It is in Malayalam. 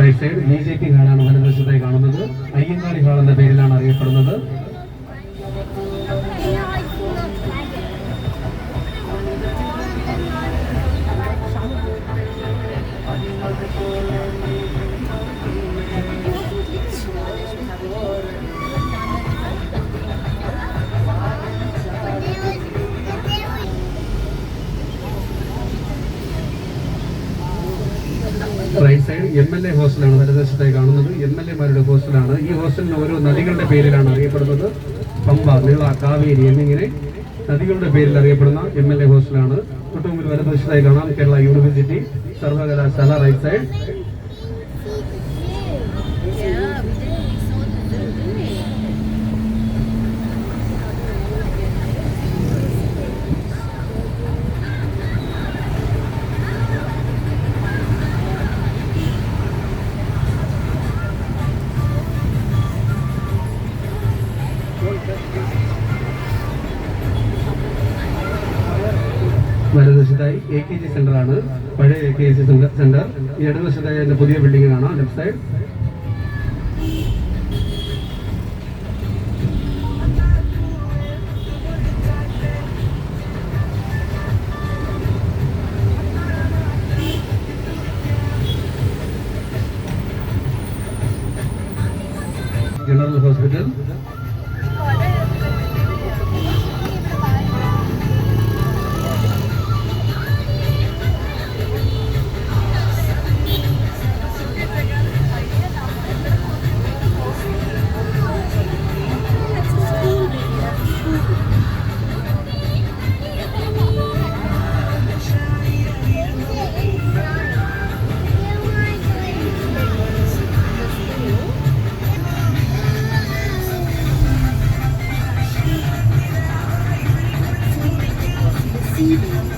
റൈറ്റ് സൈഡ് BJP ഹാളാണ് വലതുവശത്തായി കാണുന്നത്. അയ്യങ്കാളി ഹാൾ എന്ന പേരിലാണ് അറിയപ്പെടുന്നത്. റൈറ്റ് സൈഡ് MLA ഹോസ്റ്റലാണ് വലതുവശത്തായി കാണുന്നത്. MLA മാരുടെ ഹോസ്റ്റലാണ്. ഈ ഹോസ്റ്റലിന് ഓരോ നദികളുടെ പേരിലാണ് അറിയപ്പെടുന്നത്. പമ്പ, നിള, കാവേരി എന്നിങ്ങനെ നദികളുടെ പേരിൽ അറിയപ്പെടുന്ന MLA ഹോസ്റ്റലാണ്. തൊട്ടുമുമ്പിൽ വലതുവശത്തായി കാണാം കേരള യൂണിവേഴ്സിറ്റി സർവകലാശാല. റൈറ്റ് സൈഡ് വലതുവശത്തായി AKG സെന്ററാണ്. പഴയ AKG സെന്റർ. ഈ ഇടതുവശത്തായി അതിന്റെ പുതിയ ബിൽഡിംഗ് കാണാം. Left side general hospital. TV.